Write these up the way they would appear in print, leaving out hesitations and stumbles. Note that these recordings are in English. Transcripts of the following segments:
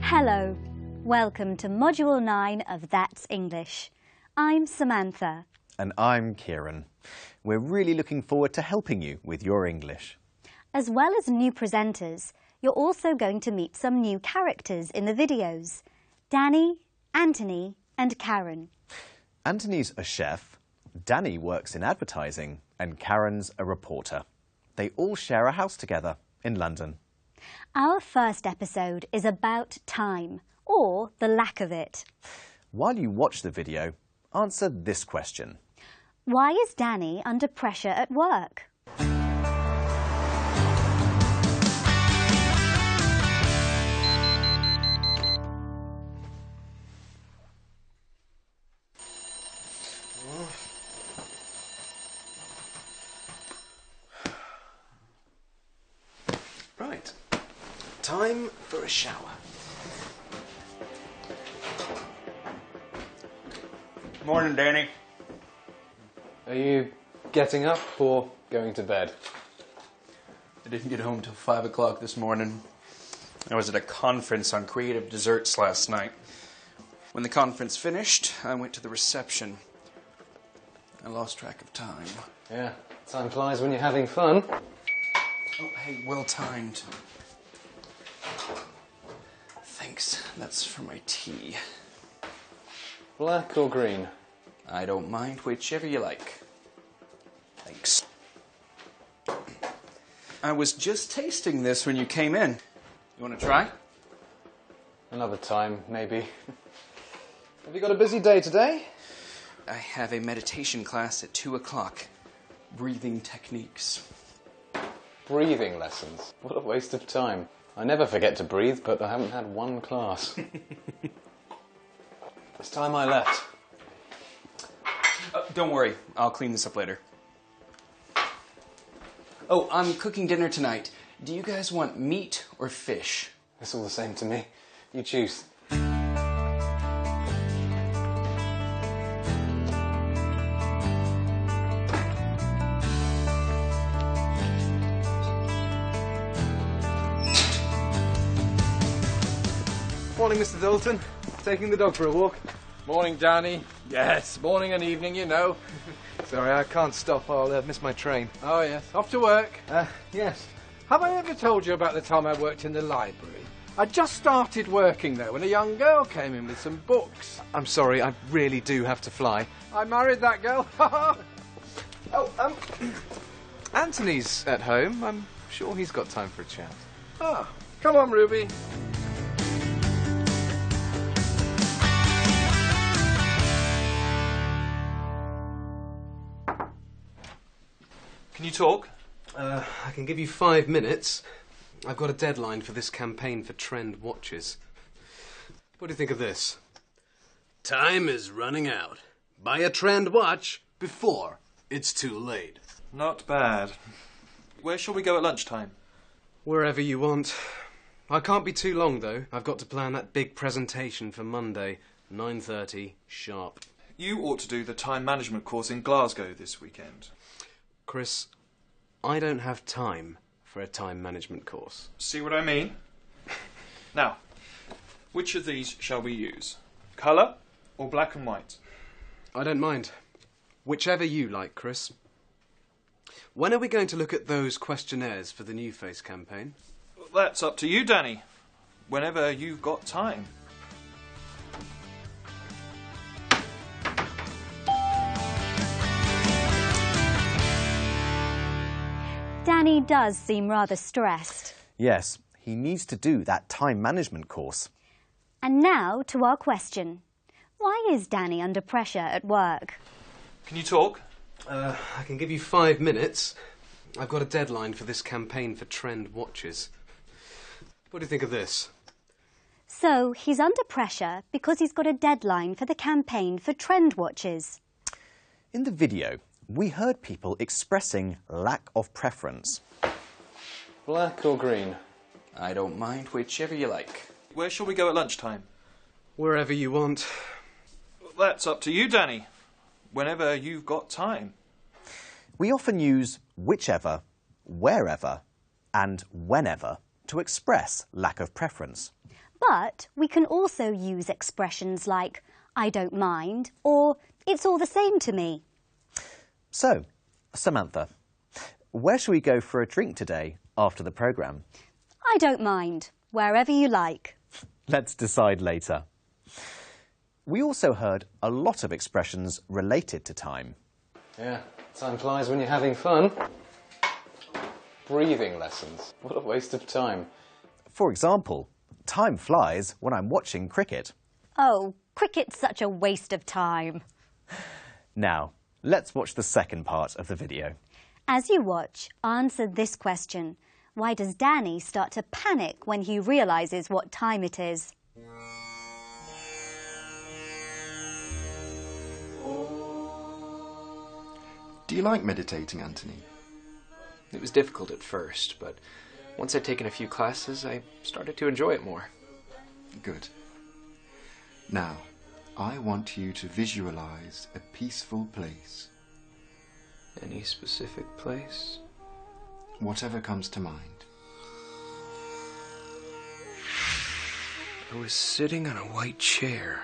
Hello, welcome to Module 9 of That's English. I'm Samantha. And I'm Kieran. We're really looking forward to helping you with your English. As well as new presenters, you're also going to meet some new characters in the videos. Danny, Anthony and Karen. Anthony's a chef, Danny works in advertising and Karen's a reporter. They all share a house together in London. Our first episode is about time, or the lack of it. While you watch the video, answer this question. Why is Danny under pressure at work? Right, time for a shower. Morning, Danny. Are you getting up or going to bed? I didn't get home till 5 o'clock this morning. I was at a conference on creative desserts last night. When the conference finished, I went to the reception. I lost track of time. Yeah, time flies when you're having fun. Oh, hey, well timed. Thanks. That's for my tea. Black or green? I don't mind, whichever you like. Thanks. I was just tasting this when you came in. You want to try? Another time, maybe. Have you got a busy day today? I have a meditation class at 2 o'clock. Breathing techniques. Breathing lessons. What a waste of time. I never forget to breathe, but I haven't had one class. It's time I left. Don't worry, I'll clean this up later. Oh, I'm cooking dinner tonight. Do you guys want meat or fish? It's all the same to me. You choose. Morning, Mr. Dalton. Taking the dog for a walk. Morning, Danny. Yes, morning and evening, you know. Sorry, I can't stop. I'll miss my train. Oh, yes. Off to work. Yes. Have I ever told you about the time I worked in the library? I just started working there when a young girl came in with some books. I'm sorry, I really do have to fly. I married that girl. Anthony's at home. I'm sure he's got time for a chat. Ah, come on, Ruby. Can you talk? I can give you 5 minutes. I've got a deadline for this campaign for Trend Watches. What do you think of this? Time is running out. Buy a Trend watch before it's too late. Not bad. Where shall we go at lunchtime? Wherever you want. I can't be too long, though. I've got to plan that big presentation for Monday, 9:30 sharp. You ought to do the time management course in Glasgow this weekend. Chris, I don't have time for a time management course. See what I mean? Now, which of these shall we use? Colour or black and white? I don't mind. Whichever you like, Chris. When are we going to look at those questionnaires for the New Face campaign? That's up to you, Danny. Whenever you've got time. Danny does seem rather stressed. Yes, he needs to do that time management course. And now to our question. Why is Danny under pressure at work? Can you talk? I can give you 5 minutes. I've got a deadline for this campaign for Trend Watches. What do you think of this? So he's under pressure because he's got a deadline for the campaign for Trend Watches. In the video, we heard people expressing lack of preference. Black or green? I don't mind, whichever you like. Where shall we go at lunchtime? Wherever you want. That's up to you, Danny. Whenever you've got time. We often use whichever, wherever, and whenever to express lack of preference. But we can also use expressions like, I don't mind, or it's all the same to me. So, Samantha, where shall we go for a drink today after the programme? I don't mind, wherever you like. Let's decide later. We also heard a lot of expressions related to time. Yeah, time flies when you're having fun. Breathing lessons. What a waste of time. For example, time flies when I'm watching cricket. Oh, cricket's such a waste of time. Now, let's watch the second part of the video. As you watch, answer this question. Why does Danny start to panic when he realises what time it is? Do you like meditating, Anthony? It was difficult at first, but once I'd taken a few classes, I started to enjoy it more. Good. Now, I want you to visualize a peaceful place. Any specific place? Whatever comes to mind. I was sitting on a white chair,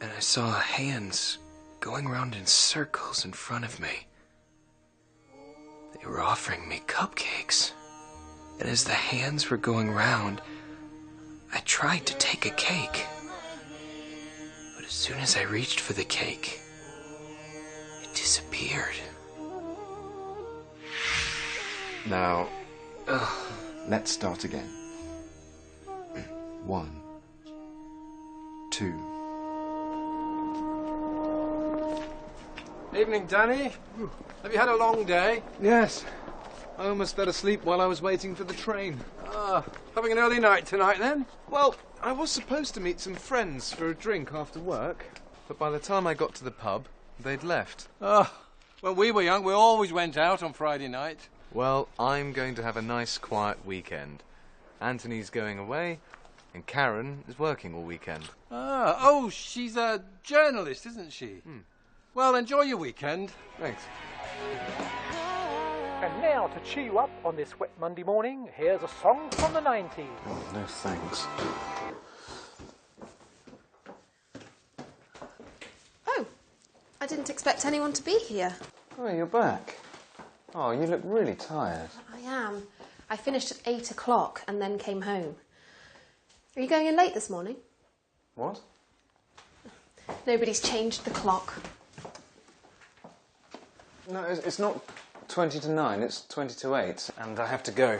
and I saw hands going around in circles in front of me. They were offering me cupcakes, and as the hands were going round, I tried to take a cake. But as soon as I reached for the cake, it disappeared. Now, let's start again. 1, 2. Evening, Danny. Have you had a long day? Yes. I almost fell asleep while I was waiting for the train. Having an early night tonight, then? Well, I was supposed to meet some friends for a drink after work, but by the time I got to the pub, they'd left. When we were young, we always went out on Friday night. Well, I'm going to have a nice, quiet weekend. Anthony's going away, and Karen is working all weekend. Oh, she's a journalist, isn't she? Well, enjoy your weekend. Thanks. And now, to cheer you up on this wet Monday morning, here's a song from the 90s. No thanks. Oh, I didn't expect anyone to be here. Oh, you're back. Oh, you look really tired. I am. I finished at 8 o'clock and then came home. Are you going in late this morning? What? Nobody's changed the clock. No, it's not 20 to 9, it's 20 to 8, and I have to go.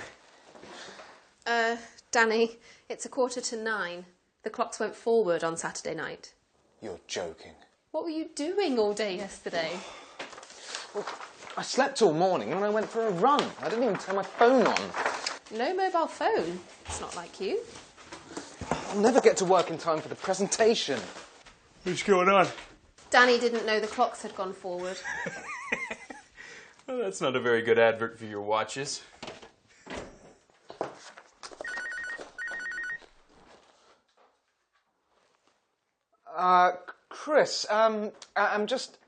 Danny, it's 8:45. The clocks went forward on Saturday night. You're joking. What were you doing all day yesterday? Well, I slept all morning and I went for a run. I didn't even turn my phone on. No mobile phone. It's not like you. I'll never get to work in time for the presentation. What's going on? Danny didn't know the clocks had gone forward. Well, that's not a very good advert for your watches. Chris, I'm just...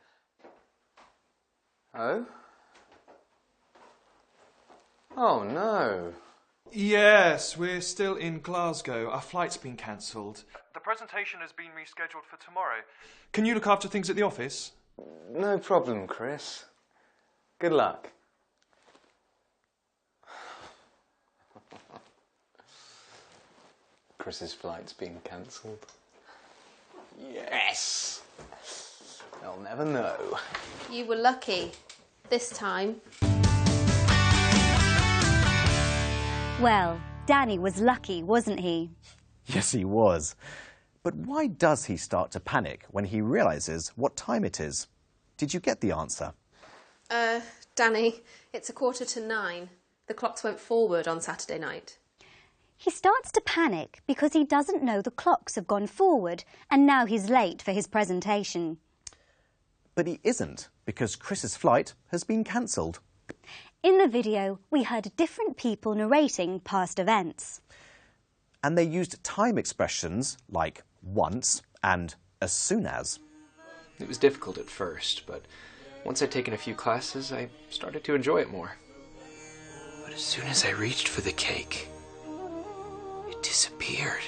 Oh? Oh, no. Yes, we're still in Glasgow. Our flight's been cancelled. The presentation has been rescheduled for tomorrow. Can you look after things at the office? No problem, Chris. Good luck. Chris's flight's been cancelled. Yes! They'll never know. You were lucky. This time. Well, Danny was lucky, wasn't he? Yes, he was. But why does he start to panic when he realises what time it is? Did you get the answer? Danny, it's 8:45. The clocks went forward on Saturday night. He starts to panic because he doesn't know the clocks have gone forward and now he's late for his presentation. But he isn't, because Chris's flight has been cancelled. In the video, we heard different people narrating past events. And they used time expressions like once and as soon as. It was difficult at first, but once I'd taken a few classes, I started to enjoy it more. But as soon as I reached for the cake, it disappeared.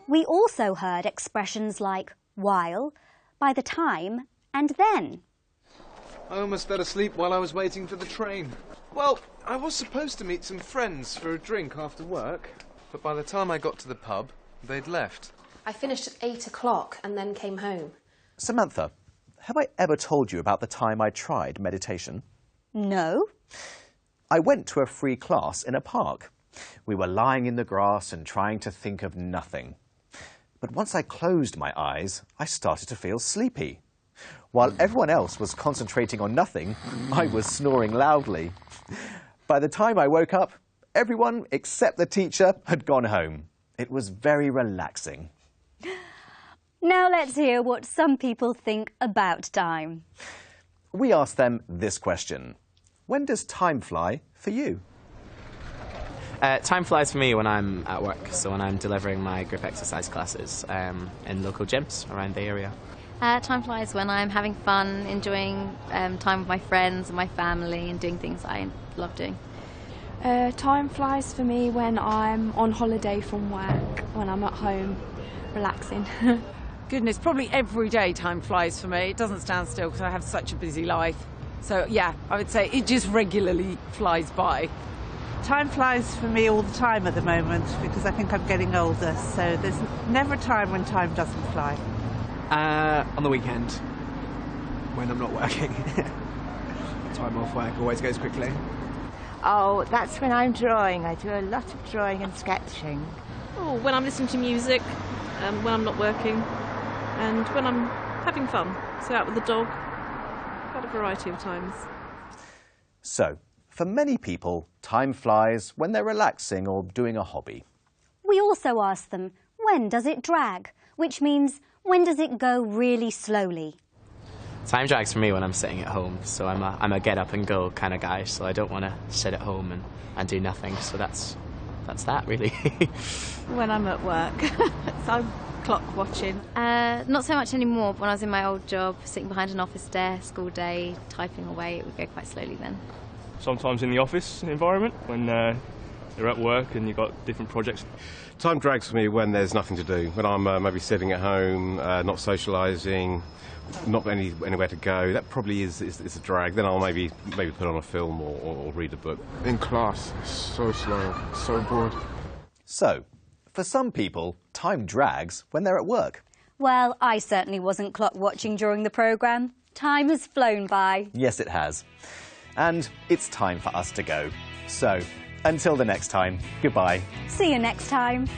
We also heard expressions like while, by the time, and then. I almost fell asleep while I was waiting for the train. Well, I was supposed to meet some friends for a drink after work, but by the time I got to the pub, they'd left. I finished at 8 o'clock and then came home. Samantha, have I ever told you about the time I tried meditation? No. I went to a free class in a park. We were lying in the grass and trying to think of nothing. But once I closed my eyes, I started to feel sleepy. While everyone else was concentrating on nothing, I was snoring loudly. By the time I woke up, everyone except the teacher had gone home. It was very relaxing. Now let's hear what some people think about time. We asked them this question. When does time fly for you? Time flies for me when I'm at work, so when I'm delivering my group exercise classes in local gyms around the area. Time flies when I'm having fun, enjoying time with my friends and my family and doing things I love doing. Time flies for me when I'm on holiday from work, when I'm at home, relaxing. Goodness, probably every day time flies for me. It doesn't stand still because I have such a busy life. So yeah, I would say it just regularly flies by. Time flies for me all the time at the moment because I think I'm getting older, so there's never a time when time doesn't fly. On the weekend, when I'm not working. Time off work always goes quickly. Oh, that's when I'm drawing. I do a lot of drawing and sketching. Oh, when I'm listening to music, when I'm not working, and when I'm having fun. So out with the dog, quite a variety of times. So, for many people, time flies when they're relaxing or doing a hobby. We also asked them, when does it drag? Which means, when does it go really slowly? Time drags for me when I'm sitting at home, so I'm a get up and go kind of guy, so I don't want to sit at home and do nothing, so that's that really. When I'm at work, so I'm clock watching. Not so much anymore, but when I was in my old job, sitting behind an office desk all day, typing away, it would go quite slowly then. Sometimes in the office environment, when you're at work and you've got different projects. Time drags for me when there's nothing to do, when I'm maybe sitting at home, not socialising, not anywhere to go. That probably is a drag. Then I'll maybe put on a film or read a book. In class, it's so slow, so bored. So, for some people, time drags when they're at work. Well, I certainly wasn't clock watching during the programme. Time has flown by. Yes, it has. And it's time for us to go. So, until the next time, goodbye. See you next time.